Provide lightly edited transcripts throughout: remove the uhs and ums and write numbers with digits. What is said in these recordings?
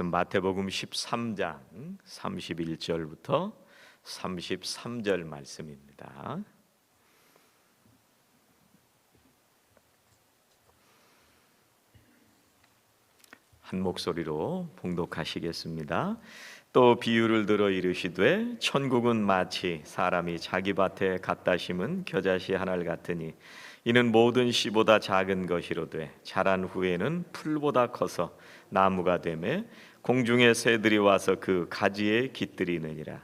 마태복음 13장 31절부터 33절 말씀입니다. 한 목소리로 봉독하시겠습니다. 또 비유를 들어 이르시되 천국은 마치 사람이 자기 밭에 갖다 심은 겨자씨 하나를 같으니 이는 모든 씨보다 작은 것이로되 자란 후에는 풀보다 커서 나무가 되매 공중의 새들이 와서 그 가지에 깃들이느니라.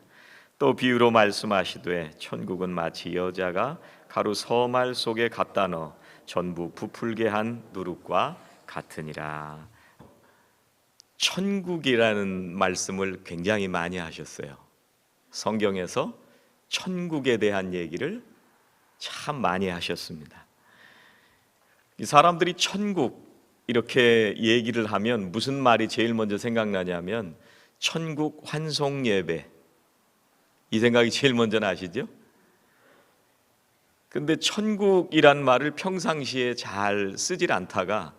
또 비유로 말씀하시되 천국은 마치 여자가 가루 서말 속에 갖다 넣어 전부 부풀게 한 누룩과 같으니라. 천국이라는 말씀을 굉장히 많이 하셨어요. 성경에서 천국에 대한 얘기를 참 많이 하셨습니다. 이 사람들이 천국 이렇게 얘기를 하면 무슨 말이 제일 먼저 생각나냐면 천국 환송 예배, 이 생각이 제일 먼저 나시죠? 근데 천국이란 말을 평상시에 잘 쓰질 않다가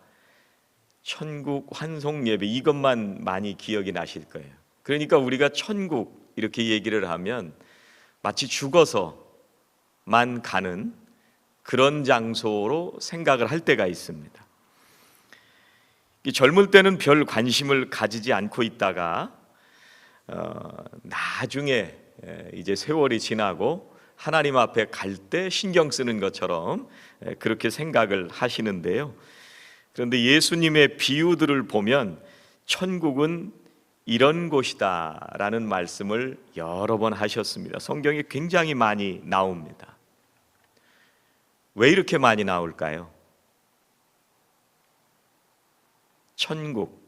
천국 환송 예배, 이것만 많이 기억이 나실 거예요. 그러니까 우리가 천국 이렇게 얘기를 하면 마치 죽어서만 가는 그런 장소로 생각을 할 때가 있습니다. 젊을 때는 별 관심을 가지지 않고 있다가 나중에 이제 세월이 지나고 하나님 앞에 갈 때 신경 쓰는 것처럼 그렇게 생각을 하시는데요. 그런데 예수님의 비유들을 보면 천국은 이런 곳이다 라는 말씀을 여러 번 하셨습니다. 성경에 굉장히 많이 나옵니다. 왜 이렇게 많이 나올까요? 천국,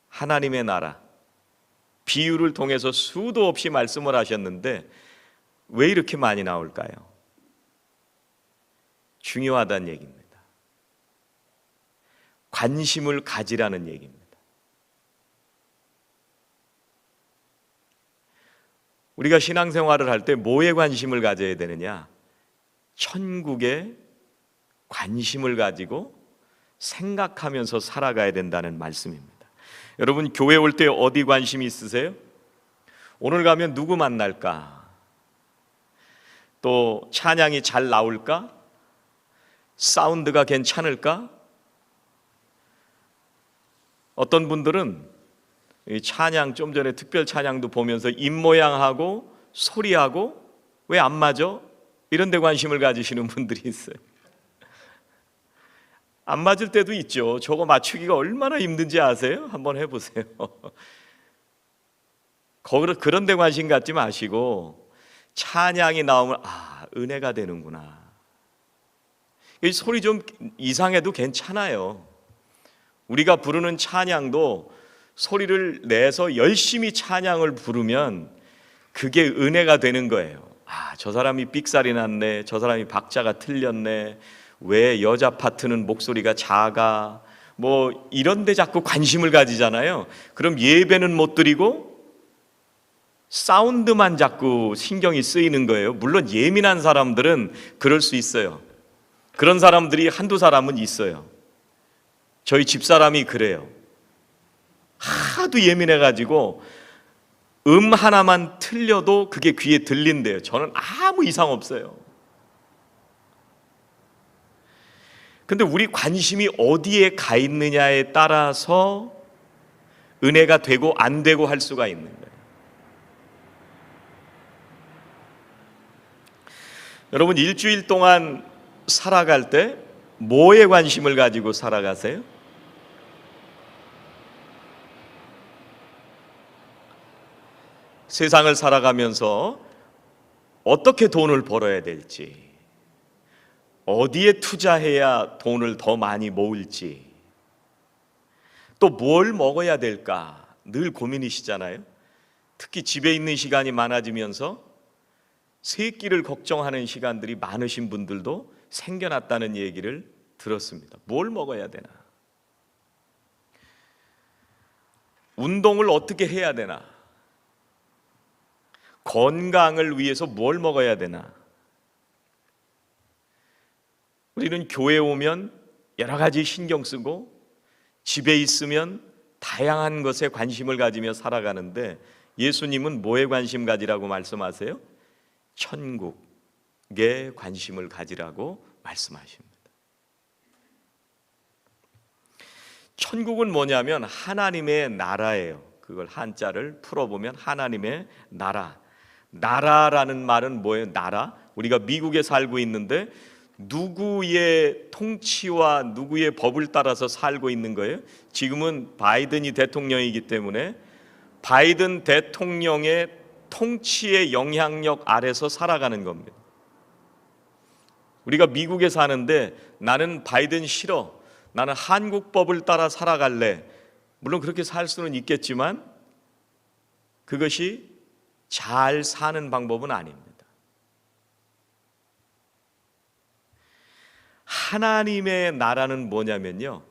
하나님의 나라, 비유를 통해서 수도 없이 말씀을 하셨는데 왜 이렇게 많이 나올까요? 중요하다는 얘기입니다. 관심을 가지라는 얘기입니다. 우리가 신앙생활을 할 때 뭐에 관심을 가져야 되느냐? 천국에 관심을 가지고 생각하면서 살아가야 된다는 말씀입니다. 여러분, 교회 올 때 어디 관심이 있으세요? 오늘 가면 누구 만날까? 또 찬양이 잘 나올까? 사운드가 괜찮을까? 어떤 분들은 이 찬양, 좀 전에 특별 찬양도 보면서 입모양하고 소리하고 왜 안 맞아? 이런 데 관심을 가지시는 분들이 있어요. 안 맞을 때도 있죠. 저거 맞추기가 얼마나 힘든지 아세요? 한번 해보세요. 그런 데 관심 갖지 마시고 찬양이 나오면 은혜가 되는구나. 이 소리 좀 이상해도 괜찮아요. 우리가 부르는 찬양도 소리를 내서 열심히 찬양을 부르면 그게 은혜가 되는 거예요. 저 사람이 삑살이 났네, 저 사람이 박자가 틀렸네, 왜 여자 파트는 목소리가 작아, 뭐 이런 데 자꾸 관심을 가지잖아요. 그럼 예배는 못 드리고 사운드만 자꾸 신경이 쓰이는 거예요. 물론 예민한 사람들은 그럴 수 있어요. 그런 사람들이 한두 사람은 있어요. 저희 집사람이 그래요. 하도 예민해가지고 하나만 틀려도 그게 귀에 들린대요. 저는 아무 이상 없어요. 근데 우리 관심이 어디에 가 있느냐에 따라서 은혜가 되고 안 되고 할 수가 있는 거예요. 여러분, 일주일 동안 살아갈 때 뭐에 관심을 가지고 살아가세요? 세상을 살아가면서 어떻게 돈을 벌어야 될지, 어디에 투자해야 돈을 더 많이 모을지, 또 뭘 먹어야 될까 늘 고민이시잖아요. 특히 집에 있는 시간이 많아지면서 새 끼를 걱정하는 시간들이 많으신 분들도 생겨났다는 얘기를 들었습니다. 뭘 먹어야 되나? 운동을 어떻게 해야 되나? 건강을 위해서 뭘 먹어야 되나? 우리는 교회에 오면 여러 가지 신경 쓰고 집에 있으면 다양한 것에 관심을 가지며 살아가는데 예수님은 뭐에 관심 가지라고 말씀하세요? 천국에 관심을 가지라고 말씀하십니다. 천국은 뭐냐면 하나님의 나라예요. 그걸 한자를 풀어보면 하나님의 나라. 나라라는 말은 뭐예요? 나라? 우리가 미국에 살고 있는데 누구의 통치와 누구의 법을 따라서 살고 있는 거예요? 지금은 바이든이 대통령이기 때문에 바이든 대통령의 통치의 영향력 아래서 살아가는 겁니다. 우리가 미국에 사는데 나는 바이든 싫어, 나는 한국 법을 따라 살아갈래. 물론 그렇게 살 수는 있겠지만 그것이 잘 사는 방법은 아닙니다. 하나님의 나라는 뭐냐면요,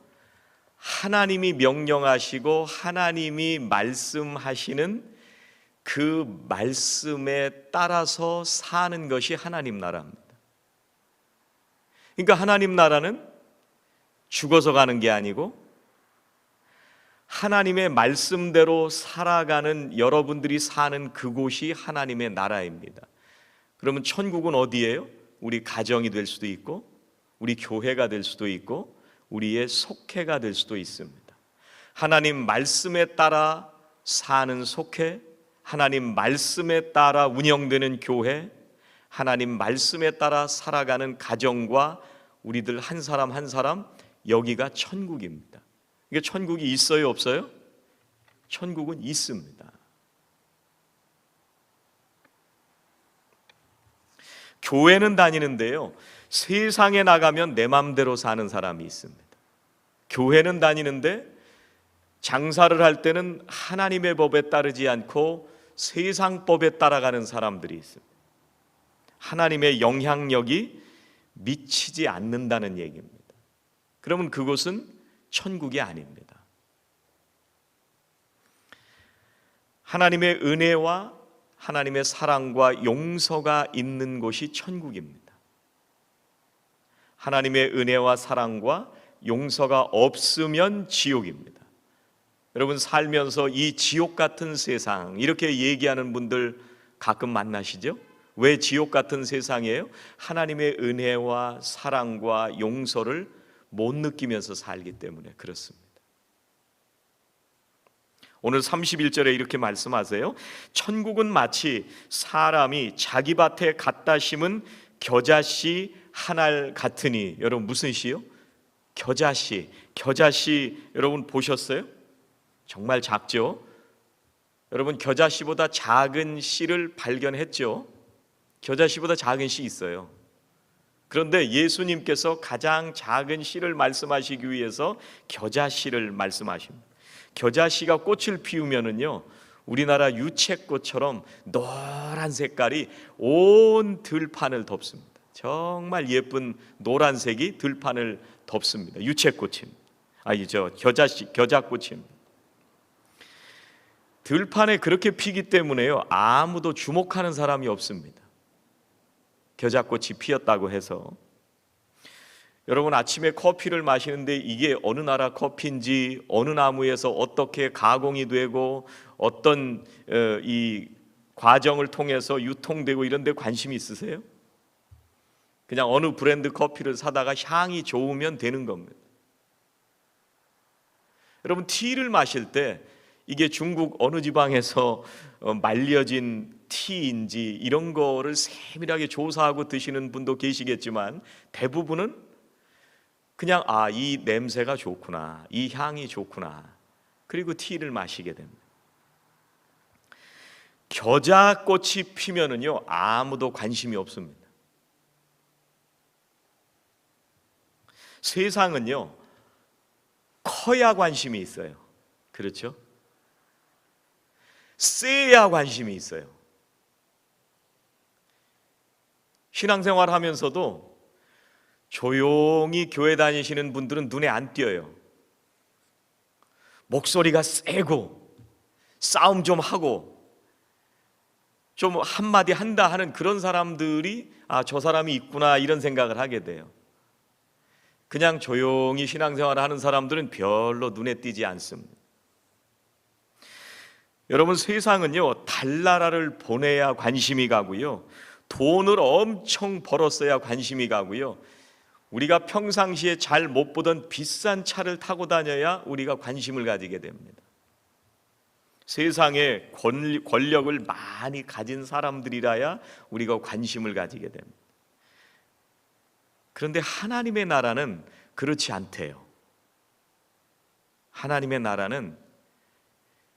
하나님이 명령하시고 하나님이 말씀하시는 그 말씀에 따라서 사는 것이 하나님 나라입니다. 그러니까 하나님 나라는 죽어서 가는 게 아니고 하나님의 말씀대로 살아가는 여러분들이 사는 그곳이 하나님의 나라입니다. 그러면 천국은 어디예요? 우리 가정이 될 수도 있고 우리 교회가 될 수도 있고 우리의 속회가 될 수도 있습니다. 하나님 말씀에 따라 사는 속회, 하나님 말씀에 따라 운영되는 교회, 하나님 말씀에 따라 살아가는 가정과 우리들 한 사람 한 사람, 여기가 천국입니다. 이게 천국이 있어요, 없어요? 천국은 있습니다. 교회는 다니는데요, 세상에 나가면 내 맘대로 사는 사람이 있습니다. 교회는 다니는데 장사를 할 때는 하나님의 법에 따르지 않고 세상 법에 따라가는 사람들이 있습니다. 하나님의 영향력이 미치지 않는다는 얘기입니다. 그러면 그곳은 천국이 아닙니다. 하나님의 은혜와 하나님의 사랑과 용서가 있는 곳이 천국입니다. 하나님의 은혜와 사랑과 용서가 없으면 지옥입니다. 여러분, 살면서 이 지옥 같은 세상 이렇게 얘기하는 분들 가끔 만나시죠? 왜 지옥 같은 세상이에요? 하나님의 은혜와 사랑과 용서를 못 느끼면서 살기 때문에 그렇습니다. 오늘 31절에 이렇게 말씀하세요. 천국은 마치 사람이 자기 밭에 갖다 심은 겨자씨 한 알 같으니. 여러분, 무슨 씨요? 겨자씨. 겨자씨 여러분 보셨어요? 정말 작죠? 여러분, 겨자씨보다 작은 씨를 발견했죠? 겨자씨보다 작은 씨 있어요. 그런데 예수님께서 가장 작은 씨를 말씀하시기 위해서 겨자씨를 말씀하십니다. 겨자씨가 꽃을 피우면은요, 우리나라 유채꽃처럼 노란 색깔이 온 들판을 덮습니다. 정말 예쁜 노란색이 들판을 덮습니다. 유채꽃입니다. 겨자꽃입니다. 들판에 그렇게 피기 때문에요, 아무도 주목하는 사람이 없습니다. 겨자꽃이 피었다고 해서. 여러분, 아침에 커피를 마시는데 이게 어느 나라 커피인지, 어느 나무에서 어떻게 가공이 되고 어떤 이 과정을 통해서 유통되고 이런 데 관심이 있으세요? 그냥 어느 브랜드 커피를 사다가 향이 좋으면 되는 겁니다. 여러분, 티를 마실 때 이게 중국 어느 지방에서 말려진 티인지 이런 거를 세밀하게 조사하고 드시는 분도 계시겠지만 대부분은 그냥 이 냄새가 좋구나, 이 향이 좋구나, 그리고 티를 마시게 됩니다. 겨자꽃이 피면은요, 아무도 관심이 없습니다. 세상은요, 커야 관심이 있어요. 그렇죠? 세야 관심이 있어요. 신앙생활 하면서도 조용히 교회 다니시는 분들은 눈에 안 띄어요. 목소리가 세고 싸움 좀 하고 좀 한마디 한다 하는 그런 사람들이 저 사람이 있구나 이런 생각을 하게 돼요. 그냥 조용히 신앙생활을 하는 사람들은 별로 눈에 띄지 않습니다. 여러분, 세상은요, 달나라를 보내야 관심이 가고요, 돈을 엄청 벌었어야 관심이 가고요, 우리가 평상시에 잘 못 보던 비싼 차를 타고 다녀야 우리가 관심을 가지게 됩니다. 세상에 권력을 많이 가진 사람들이라야 우리가 관심을 가지게 됩니다. 그런데 하나님의 나라는 그렇지 않대요. 하나님의 나라는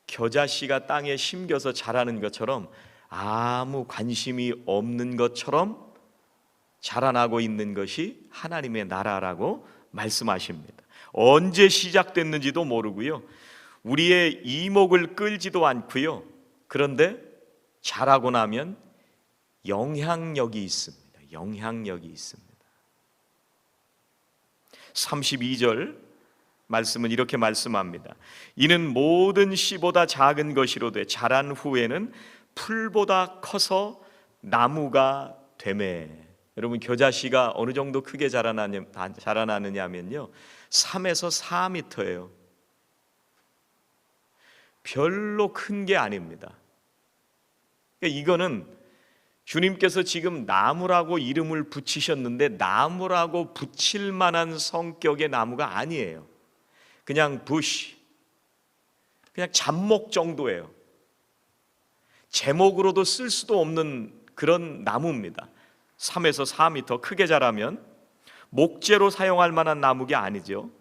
겨자씨가 땅에 심겨서 자라는 것처럼 아무 관심이 없는 것처럼 자라나고 있는 것이 하나님의 나라라고 말씀하십니다. 언제 시작됐는지도 모르고요, 우리의 이목을 끌지도 않고요, 그런데 자라고 나면 영향력이 있습니다. 영향력이 있습니다. 32절 말씀은 이렇게 말씀합니다. 이는 모든 씨보다 작은 것이로되 자란 후에는 풀보다 커서 나무가 되매. 여러분, 겨자씨가 어느 정도 크게 자라나느냐면요, 3에서 4m예요. 별로 큰 게 아닙니다. 그러니까 이거는 주님께서 지금 나무라고 이름을 붙이셨는데 나무라고 붙일 만한 성격의 나무가 아니에요. 그냥 부시, 그냥 잡목 정도예요. 제목으로도 쓸 수도 없는 그런 나무입니다. 3에서 4m 크게 자라면 목재로 사용할 만한 나무가 아니죠.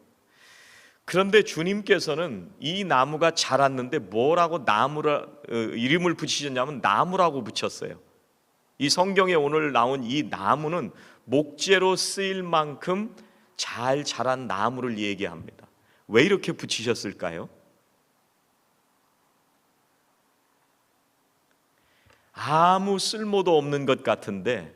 그런데 주님께서는 이 나무가 자랐는데 뭐라고 이름을 붙이셨냐면 나무라고 붙였어요. 이 성경에 오늘 나온 이 나무는 목재로 쓰일 만큼 잘 자란 나무를 얘기합니다. 왜 이렇게 붙이셨을까요? 아무 쓸모도 없는 것 같은데,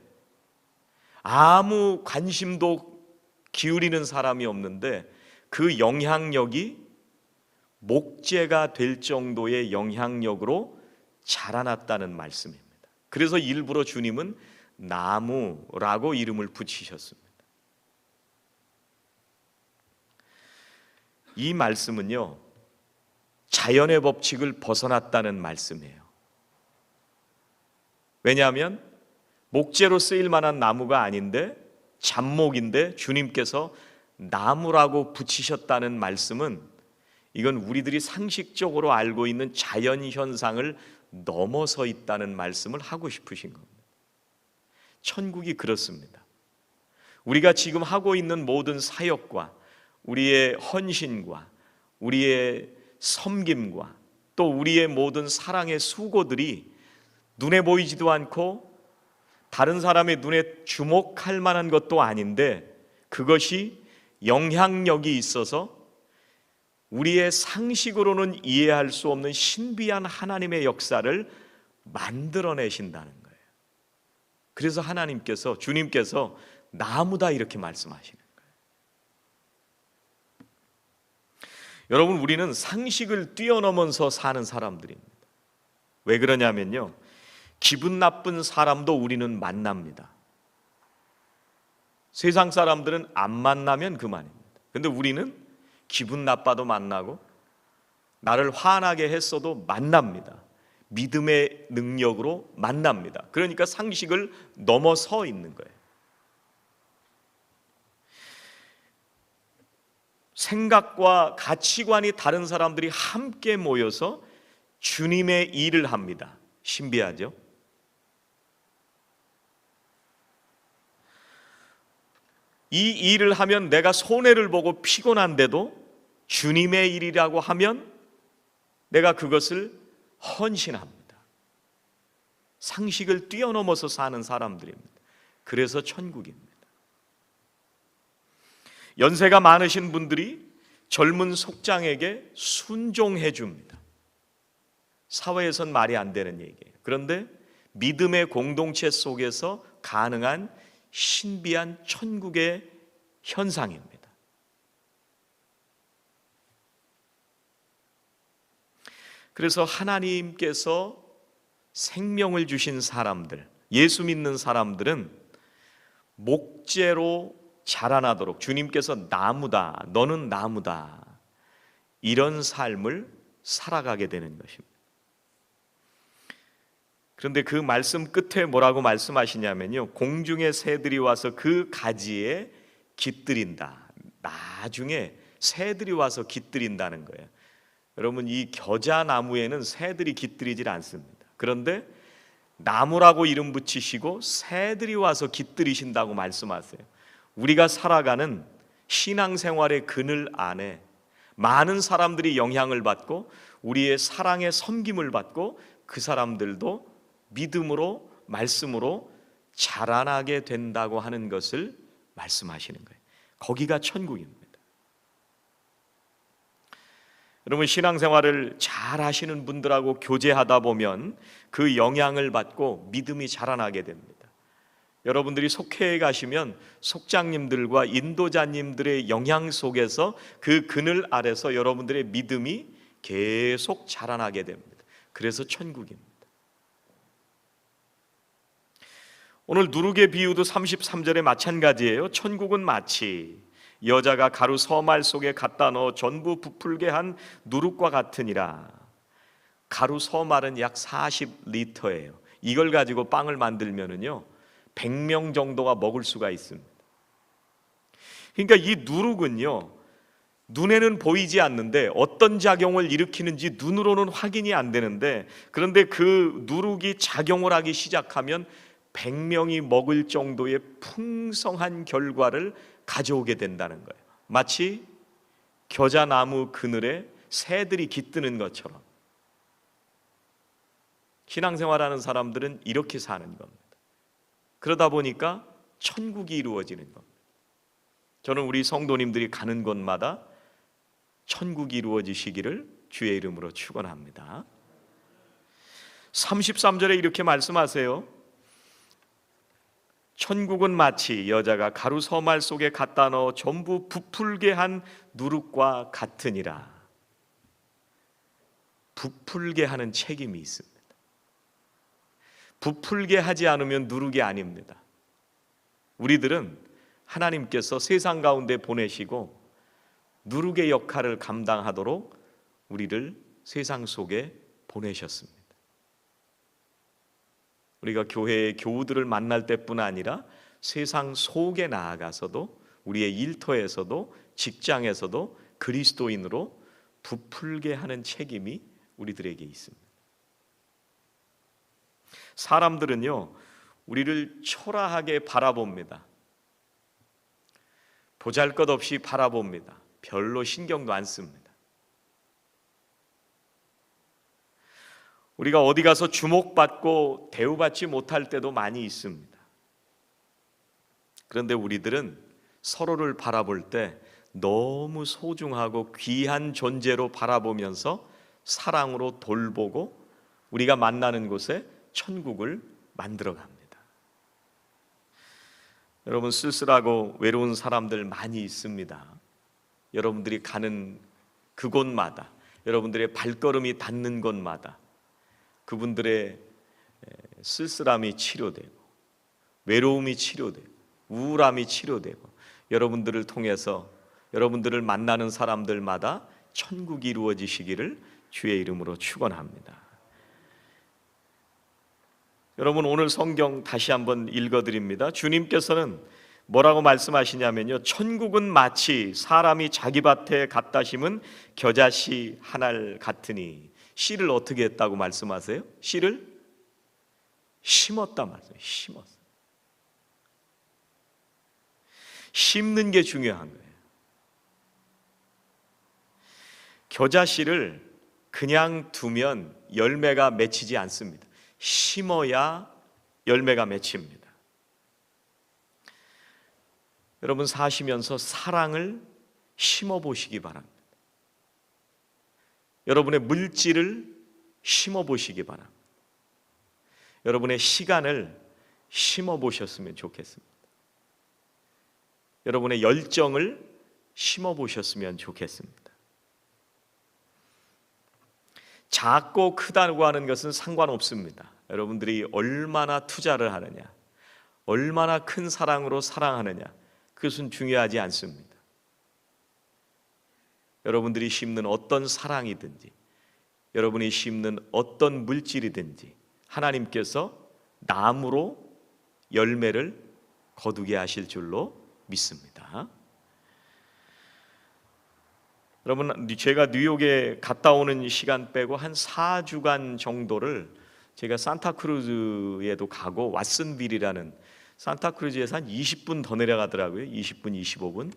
아무 관심도 기울이는 사람이 없는데 그 영향력이 목재가 될 정도의 영향력으로 자라났다는 말씀입니다. 그래서 일부러 주님은 나무라고 이름을 붙이셨습니다. 이 말씀은요, 자연의 법칙을 벗어났다는 말씀이에요. 왜냐하면 목재로 쓰일 만한 나무가 아닌데 잡목인데 주님께서 나무라고 붙이셨다는 말씀은 이건 우리들이 상식적으로 알고 있는 자연 현상을 넘어서 있다는 말씀을 하고 싶으신 겁니다. 천국이 그렇습니다. 우리가 지금 하고 있는 모든 사역과 우리의 헌신과 우리의 섬김과 또 우리의 모든 사랑의 수고들이 눈에 보이지도 않고 다른 사람의 눈에 주목할 만한 것도 아닌데 그것이 영향력이 있어서 우리의 상식으로는 이해할 수 없는 신비한 하나님의 역사를 만들어내신다는 거예요. 그래서 주님께서 나무다 이렇게 말씀하시는 거예요. 여러분, 우리는 상식을 뛰어넘어서 사는 사람들입니다. 왜 그러냐면요, 기분 나쁜 사람도 우리는 만납니다. 세상 사람들은 안 만나면 그만입니다. 근데 우리는 기분 나빠도 만나고 나를 화나게 했어도 만납니다. 믿음의 능력으로 만납니다. 그러니까 상식을 넘어서 있는 거예요. 생각과 가치관이 다른 사람들이 함께 모여서 주님의 일을 합니다. 신비하죠? 이 일을 하면 내가 손해를 보고 피곤한데도 주님의 일이라고 하면 내가 그것을 헌신합니다. 상식을 뛰어넘어서 사는 사람들입니다. 그래서 천국입니다. 연세가 많으신 분들이 젊은 속장에게 순종해 줍니다. 사회에선 말이 안 되는 얘기예요. 그런데 믿음의 공동체 속에서 가능한 신비한 천국의 현상입니다. 그래서 하나님께서 생명을 주신 사람들, 예수 믿는 사람들은 목재로 자라나도록 주님께서 나무다, 너는 나무다, 이런 삶을 살아가게 되는 것입니다. 그런데 그 말씀 끝에 뭐라고 말씀하시냐면요, 공중의 새들이 와서 그 가지에 깃들인다. 나중에 새들이 와서 깃들인다는 거예요. 여러분, 이 겨자나무에는 새들이 깃들이질 않습니다. 그런데 나무라고 이름 붙이시고 새들이 와서 깃들이신다고 말씀하세요. 우리가 살아가는 신앙생활의 그늘 안에 많은 사람들이 영향을 받고 우리의 사랑의 섬김을 받고 그 사람들도 믿음으로 말씀으로 자라나게 된다고 하는 것을 말씀하시는 거예요. 거기가 천국입니다. 여러분, 신앙생활을 잘 하시는 분들하고 교제하다 보면 그 영향을 받고 믿음이 자라나게 됩니다. 여러분들이 속회에 가시면 속장님들과 인도자님들의 영향 속에서 그 그늘 아래서 여러분들의 믿음이 계속 자라나게 됩니다. 그래서 천국입니다. 오늘 누룩의 비유도 33절에 마찬가지예요. 천국은 마치 여자가 가루 서말 속에 갖다 넣어 전부 부풀게 한 누룩과 같으니라. 가루 서말은 약 40리터예요. 이걸 가지고 빵을 만들면은요 100명 정도가 먹을 수가 있습니다. 그러니까 이 누룩은요 눈에는 보이지 않는데 어떤 작용을 일으키는지 눈으로는 확인이 안 되는데, 그런데 그 누룩이 작용을 하기 시작하면 100명이 먹을 정도의 풍성한 결과를 가져오게 된다는 거예요. 마치 겨자나무 그늘에 새들이 깃드는 것처럼 신앙생활하는 사람들은 이렇게 사는 겁니다. 그러다 보니까 천국이 이루어지는 겁니다. 저는 우리 성도님들이 가는 곳마다 천국이 이루어지시기를 주의 이름으로 축원합니다. 33절에 이렇게 말씀하세요. 천국은 마치 여자가 가루 서말 속에 갖다 넣어 전부 부풀게 한 누룩과 같으니라. 부풀게 하는 책임이 있습니다. 부풀게 하지 않으면 누룩이 아닙니다. 우리들은 하나님께서 세상 가운데 보내시고 누룩의 역할을 감당하도록 우리를 세상 속에 보내셨습니다. 우리가 교회의 교우들을 만날 때뿐 아니라 세상 속에 나아가서도 우리의 일터에서도 직장에서도 그리스도인으로 부풀게 하는 책임이 우리들에게 있습니다. 사람들은요 우리를 초라하게 바라봅니다. 보잘것없이 바라봅니다. 별로 신경도 안 씁니다. 우리가 어디 가서 주목받고 대우받지 못할 때도 많이 있습니다. 그런데 우리들은 서로를 바라볼 때 너무 소중하고 귀한 존재로 바라보면서 사랑으로 돌보고 우리가 만나는 곳에 천국을 만들어 갑니다. 여러분, 쓸쓸하고 외로운 사람들 많이 있습니다. 여러분들이 가는 그곳마다, 여러분들의 발걸음이 닿는 곳마다 그분들의 쓸쓸함이 치료되고 외로움이 치료되고 우울함이 치료되고 여러분들을 통해서 여러분들을 만나는 사람들마다 천국이 이루어지시기를 주의 이름으로 축원합니다. 여러분, 오늘 성경 다시 한번 읽어드립니다. 주님께서는 뭐라고 말씀하시냐면요, 천국은 마치 사람이 자기 밭에 갖다 심은 겨자씨 한 알 같으니. 씨를 어떻게 했다고 말씀하세요? 씨를 심었다 말씀해요. 심었어요. 심는 게 중요한 거예요. 겨자씨를 그냥 두면 열매가 맺히지 않습니다. 심어야 열매가 맺힙니다. 여러분, 사시면서 사랑을 심어 보시기 바랍니다. 여러분의 물질을 심어 보시기 바랍니다. 여러분의 시간을 심어 보셨으면 좋겠습니다. 여러분의 열정을 심어 보셨으면 좋겠습니다. 작고 크다고 하는 것은 상관없습니다. 여러분들이 얼마나 투자를 하느냐, 얼마나 큰 사랑으로 사랑하느냐, 그것은 중요하지 않습니다. 여러분들이 심는 어떤 사랑이든지, 여러분이 심는 어떤 물질이든지 하나님께서 나무로 열매를 거두게 하실 줄로 믿습니다. 여러분, 제가 뉴욕에 갔다 오는 시간 빼고 한 4주간 정도를 제가 산타크루즈에도 가고 왓슨빌이라는, 산타크루즈에서 한 20분 더 내려가더라고요. 20분, 25분.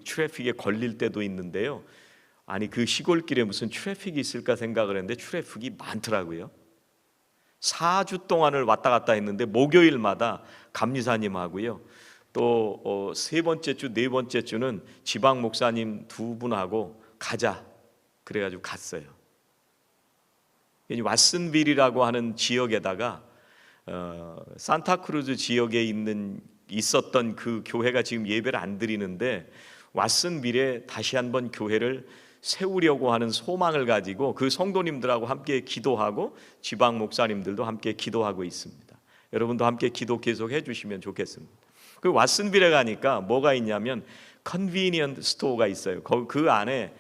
트래픽에 걸릴 때도 있는데요. 아니, 그 시골길에 무슨 트래픽이 있을까 생각을 했는데 트래픽이 많더라고요. 4주 동안을 왔다 갔다 했는데 목요일마다 감리사님하고요, 또 세 번째 주, 네 번째 주는 지방 목사님 두 분하고 가자 그래가지고 갔어요. 왓슨빌이라고 하는 지역에다가 산타크루즈 지역에 있었던 그 교회가 지금 예배를 안 드리는데, 왓슨빌에 다시 한번 교회를 세우려고 하는 소망을 가지고 그 성도님들하고 함께 기도하고 지방 목사님들도 함께 기도하고 있습니다. 여러분도 함께 기도 계속 해주시면 좋겠습니다. 그 왓슨빌에 가니까 뭐가 있냐면 컨비니언트 스토어가 있어요. 그 안에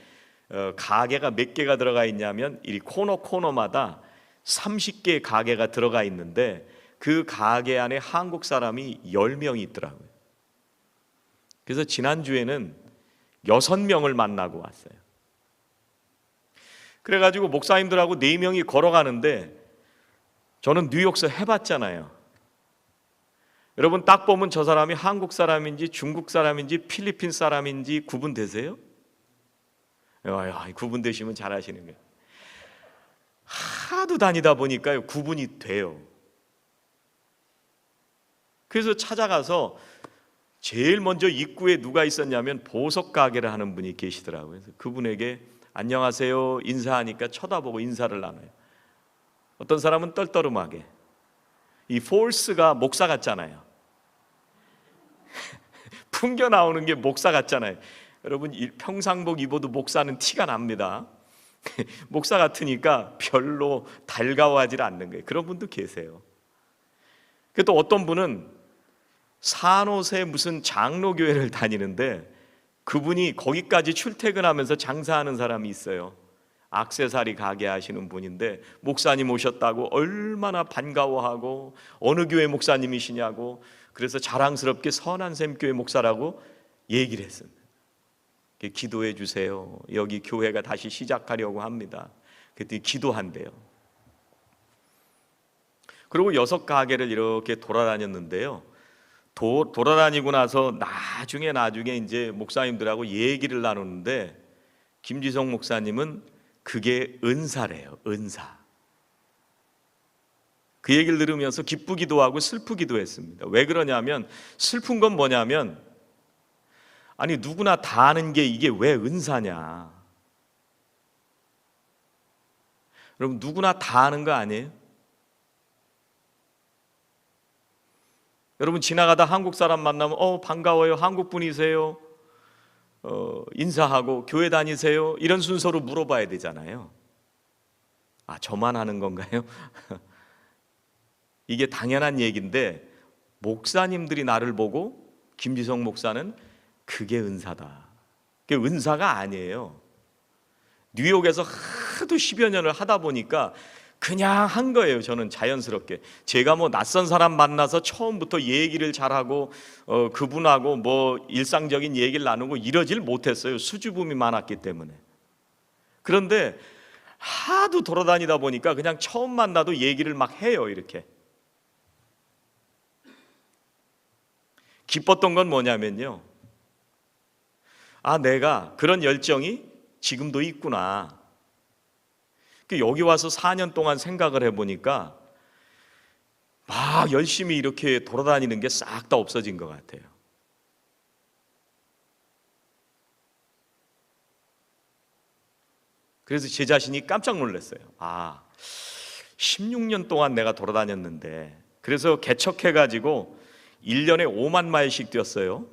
가게가 몇 개가 들어가 있냐면 이 코너마다 30개 가게가 들어가 있는데 그 가게 안에 한국 사람이 10명이 있더라고요. 그래서 지난주에는 6명을 만나고 왔어요. 그래가지고 목사님들하고 4명이 걸어가는데, 저는 뉴욕서 해봤잖아요. 여러분, 딱 보면 저 사람이 한국 사람인지 중국 사람인지 필리핀 사람인지 구분되세요? 구분되시면 잘하시는 거예요. 하도 다니다 보니까요, 구분이 돼요. 그래서 찾아가서 제일 먼저 입구에 누가 있었냐면 보석 가게를 하는 분이 계시더라고요. 그래서 그분에게 안녕하세요 인사하니까 쳐다보고 인사를 나눠요. 어떤 사람은 떨떠름하게, 이 폴스가 목사 같잖아요. 풍겨 나오는 게 목사 같잖아요. 여러분, 평상복 입어도 목사는 티가 납니다. 목사 같으니까 별로 달가워하지 않는 거예요. 그런 분도 계세요. 또 어떤 분은 산호세 무슨 장로교회를 다니는데 그분이 거기까지 출퇴근하면서 장사하는 사람이 있어요. 액세서리 가게 하시는 분인데 목사님 오셨다고 얼마나 반가워하고 어느 교회 목사님이시냐고, 그래서 자랑스럽게 선한샘 교회 목사라고 얘기를 했습니다. 기도해 주세요. 여기 교회가 다시 시작하려고 합니다. 그랬더니 기도한대요. 그리고 6가게를 이렇게 돌아다녔는데요. 돌아다니고 나서 나중에 이제 목사님들하고 얘기를 나누는데, 김지성 목사님은 그게 은사래요. 은사. 그 얘기를 들으면서 기쁘기도 하고 슬프기도 했습니다. 왜 그러냐면, 슬픈 건 뭐냐면, 아니 누구나 다 아는 게 이게 왜 은사냐. 여러분, 누구나 다 아는 거 아니에요? 여러분, 지나가다 한국 사람 만나면 반가워요, 한국 분이세요, 인사하고 교회 다니세요, 이런 순서로 물어봐야 되잖아요. 저만 하는 건가요? 이게 당연한 얘기인데, 목사님들이 나를 보고 김지성 목사는 그게 은사다. 그게 은사가 아니에요. 뉴욕에서 하도 10여 년을 하다 보니까 그냥 한 거예요. 저는 자연스럽게. 제가 낯선 사람 만나서 처음부터 얘기를 잘하고 그분하고 일상적인 얘기를 나누고 이러질 못했어요. 수줍음이 많았기 때문에. 그런데 하도 돌아다니다 보니까 그냥 처음 만나도 얘기를 막 해요. 이렇게. 기뻤던 건 뭐냐면요, 내가 그런 열정이 지금도 있구나. 여기 와서 4년 동안 생각을 해보니까 막 열심히 이렇게 돌아다니는 게 싹 다 없어진 것 같아요. 그래서 제 자신이 깜짝 놀랐어요. 16년 동안 내가 돌아다녔는데, 그래서 개척해가지고 1년에 5만 마일씩 뛰었어요.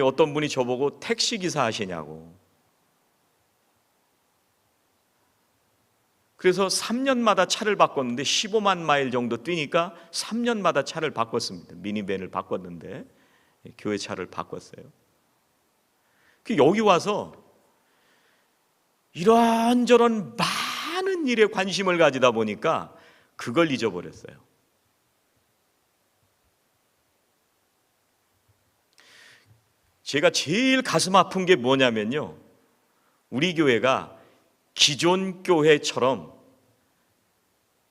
어떤 분이 저보고 택시기사 하시냐고. 그래서 3년마다 차를 바꿨는데 15만 마일 정도 뛰니까 3년마다 차를 바꿨습니다. 미니밴을 바꿨는데 교회 차를 바꿨어요. 여기 와서 이런저런 많은 일에 관심을 가지다 보니까 그걸 잊어버렸어요. 제가 제일 가슴 아픈 게 뭐냐면요, 우리 교회가 기존 교회처럼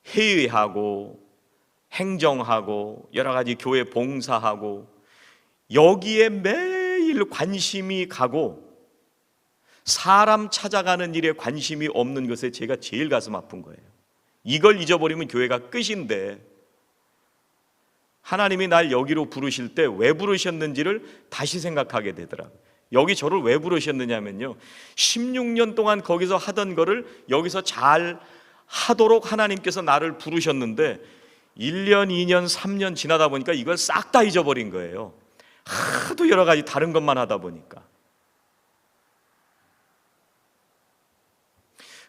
회의하고 행정하고 여러 가지 교회 봉사하고 여기에 매일 관심이 가고 사람 찾아가는 일에 관심이 없는 것에 제가 제일 가슴 아픈 거예요. 이걸 잊어버리면 교회가 끝인데, 하나님이 날 여기로 부르실 때 왜 부르셨는지를 다시 생각하게 되더라고요. 여기 저를 왜 부르셨느냐면요, 16년 동안 거기서 하던 거를 여기서 잘 하도록 하나님께서 나를 부르셨는데 1년, 2년, 3년 지나다 보니까 이걸 싹 다 잊어버린 거예요. 하도 여러 가지 다른 것만 하다 보니까.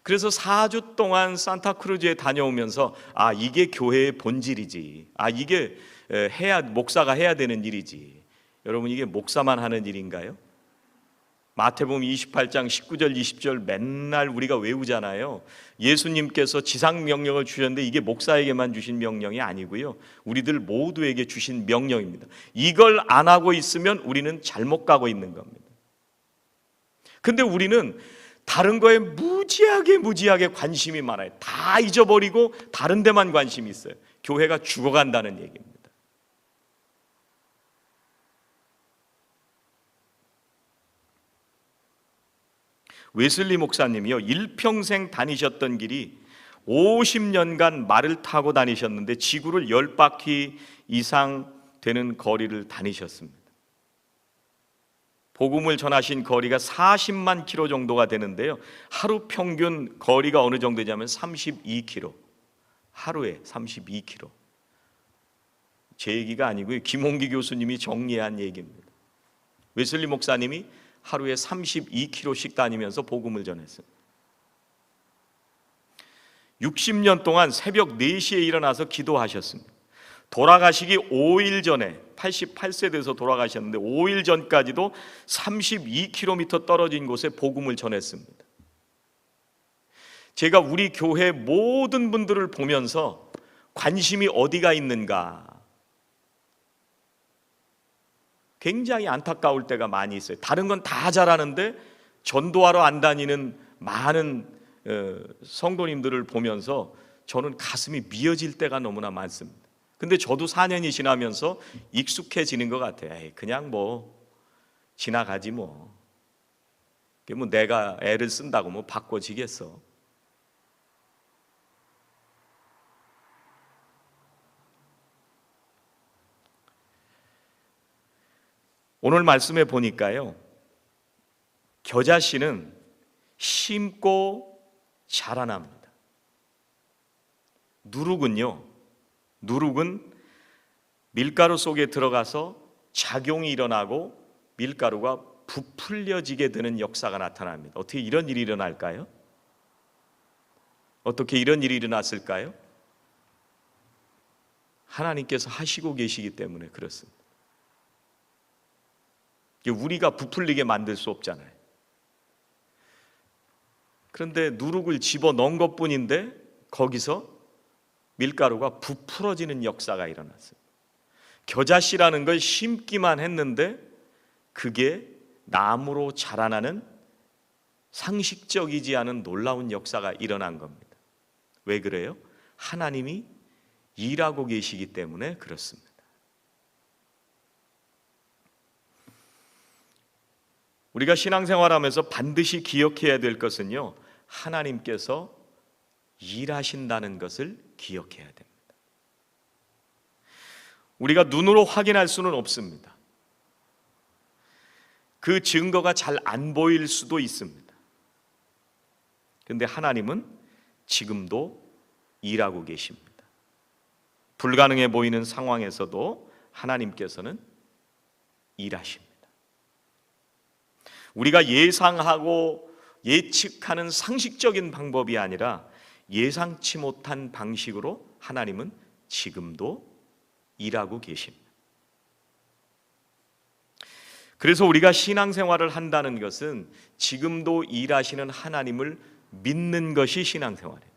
그래서 4주 동안 산타크루즈에 다녀오면서 이게 교회의 본질이지, 이게 목사가 해야 되는 일이지. 여러분, 이게 목사만 하는 일인가요? 마태복음 28장 19절 20절 맨날 우리가 외우잖아요. 예수님께서 지상 명령을 주셨는데 이게 목사에게만 주신 명령이 아니고요, 우리들 모두에게 주신 명령입니다. 이걸 안 하고 있으면 우리는 잘못 가고 있는 겁니다. 근데 우리는 다른 거에 무지하게 관심이 많아요. 다 잊어버리고 다른 데만 관심이 있어요. 교회가 죽어간다는 얘기입니다. 웨슬리 목사님이요, 일평생 다니셨던 길이 50년간 말을 타고 다니셨는데 지구를 10바퀴 이상 되는 거리를 다니셨습니다. 복음을 전하신 거리가 40만 킬로 정도가 되는데요, 하루 평균 거리가 어느 정도 되냐면 32킬로, 하루에 32킬로. 제 얘기가 아니고요, 김홍기 교수님이 정리한 얘기입니다. 웨슬리 목사님이 하루에 32킬로씩 다니면서 복음을 전했습니다. 60년 동안 새벽 4시에 일어나서 기도하셨습니다. 돌아가시기 5일 전에 88세 돼서 돌아가셨는데 5일 전까지도 32km 떨어진 곳에 복음을 전했습니다. 제가 우리 교회 모든 분들을 보면서 관심이 어디가 있는가 굉장히 안타까울 때가 많이 있어요. 다른 건 다 잘하는데 전도하러 안 다니는 많은 성도님들을 보면서 저는 가슴이 미어질 때가 너무나 많습니다. 근데 저도 4년이 지나면서 익숙해지는 것 같아요. 그냥 지나가지 뭐. 내가 애를 쓴다고 바꿔지겠어. 오늘 말씀에 보니까요, 겨자씨는 심고 자라납니다. 누룩은 밀가루 속에 들어가서 작용이 일어나고 밀가루가 부풀려지게 되는 역사가 나타납니다. 어떻게 이런 일이 일어날까요? 어떻게 이런 일이 일어났을까요? 하나님께서 하시고 계시기 때문에 그렇습니다. 우리가 부풀리게 만들 수 없잖아요. 그런데 누룩을 집어넣은 것뿐인데 거기서 밀가루가 부풀어지는 역사가 일어났어요. 겨자씨라는 걸 심기만 했는데 그게 나무로 자라나는 상식적이지 않은 놀라운 역사가 일어난 겁니다. 왜 그래요? 하나님이 일하고 계시기 때문에 그렇습니다. 우리가 신앙생활하면서 반드시 기억해야 될 것은요, 하나님께서 일하신다는 것을 기억해야 됩니다. 우리가 눈으로 확인할 수는 없습니다. 그 증거가 잘 안 보일 수도 있습니다. 그런데 하나님은 지금도 일하고 계십니다. 불가능해 보이는 상황에서도 하나님께서는 일하십니다. 우리가 예상하고 예측하는 상식적인 방법이 아니라 예상치 못한 방식으로 하나님은 지금도 일하고 계십니다. 그래서 우리가 신앙생활을 한다는 것은 지금도 일하시는 하나님을 믿는 것이 신앙생활이에요.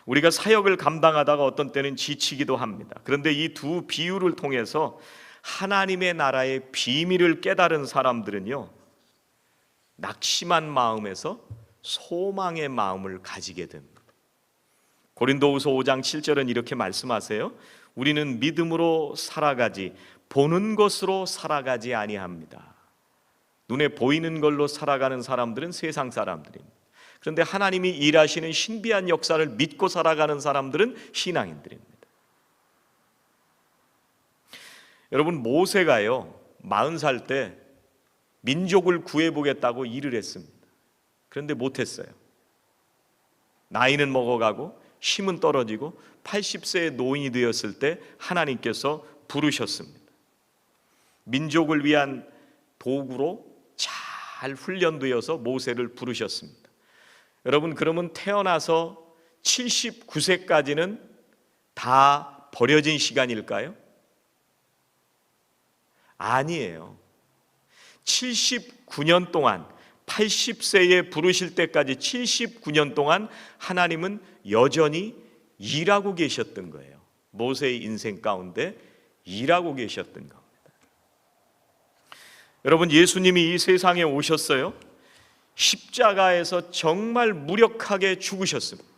우리가 사역을 감당하다가 어떤 때는 지치기도 합니다. 그런데 이 두 비유를 통해서 하나님의 나라의 비밀을 깨달은 사람들은요, 낙심한 마음에서 소망의 마음을 가지게 됩니다. 고린도후서 5장 7절은 이렇게 말씀하세요. 우리는 믿음으로 살아가지 보는 것으로 살아가지 아니합니다. 눈에 보이는 걸로 살아가는 사람들은 세상 사람들입니다. 그런데 하나님이 일하시는 신비한 역사를 믿고 살아가는 사람들은 신앙인들입니다. 여러분, 모세가요 40살 때 민족을 구해보겠다고 일을 했습니다. 그런데 못했어요. 나이는 먹어가고 힘은 떨어지고 80세의 노인이 되었을 때 하나님께서 부르셨습니다. 민족을 위한 도구로 잘 훈련되어서 모세를 부르셨습니다. 여러분, 그러면 태어나서 79세까지는 다 버려진 시간일까요? 아니에요. 79년 동안 80세에 부르실 때까지 79년 동안 하나님은 여전히 일하고 계셨던 거예요. 모세의 인생 가운데 일하고 계셨던 겁니다. 여러분, 예수님이 이 세상에 오셨어요. 십자가에서 정말 무력하게 죽으셨습니다.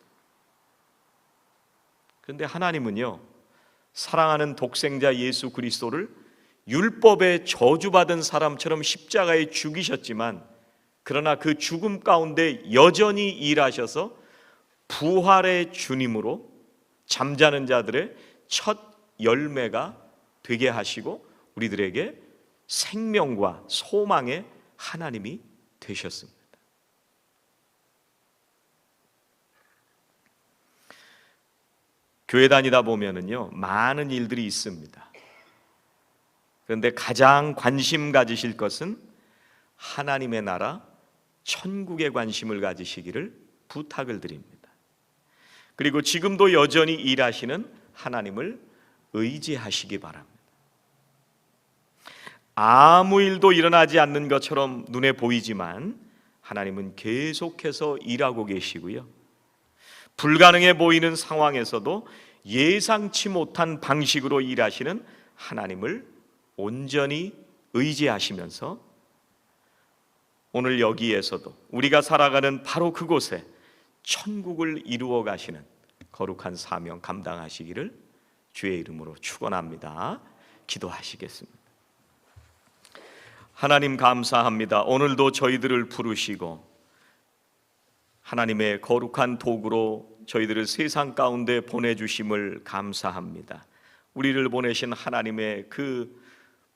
그런데 하나님은요, 사랑하는 독생자 예수 그리스도를 율법에 저주받은 사람처럼 십자가에 죽이셨지만, 그러나 그 죽음 가운데 여전히 일하셔서 부활의 주님으로 잠자는 자들의 첫 열매가 되게 하시고 우리들에게 생명과 소망의 하나님이 되셨습니다. 교회 다니다 보면은요, 많은 일들이 있습니다. 그런데 가장 관심 가지실 것은 하나님의 나라, 천국에 관심을 가지시기를 부탁을 드립니다. 그리고 지금도 여전히 일하시는 하나님을 의지하시기 바랍니다. 아무 일도 일어나지 않는 것처럼 눈에 보이지만 하나님은 계속해서 일하고 계시고요, 불가능해 보이는 상황에서도 예상치 못한 방식으로 일하시는 하나님을 온전히 의지하시면서 오늘 여기에서도 우리가 살아가는 바로 그곳에 천국을 이루어 가시는 거룩한 사명 감당하시기를 주의 이름으로 축원합니다. 기도하시겠습니다. 하나님, 감사합니다. 오늘도 저희들을 부르시고 하나님의 거룩한 도구로 저희들을 세상 가운데 보내주심을 감사합니다. 우리를 보내신 하나님의 그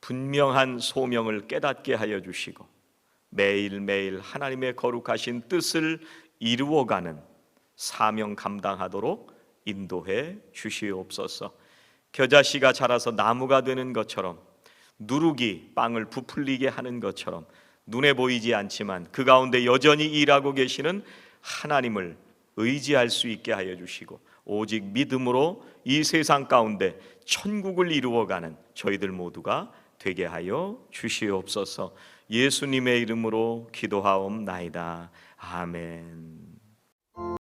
분명한 소명을 깨닫게 하여 주시고 매일매일 하나님의 거룩하신 뜻을 이루어가는 사명 감당하도록 인도해 주시옵소서. 겨자씨가 자라서 나무가 되는 것처럼, 누룩이 빵을 부풀리게 하는 것처럼 눈에 보이지 않지만 그 가운데 여전히 일하고 계시는 하나님을 의지할 수 있게 하여 주시고 오직 믿음으로 이 세상 가운데 천국을 이루어가는 저희들 모두가 되게 하여 주시옵소서. 예수님의 이름으로 기도하옵나이다. 아멘.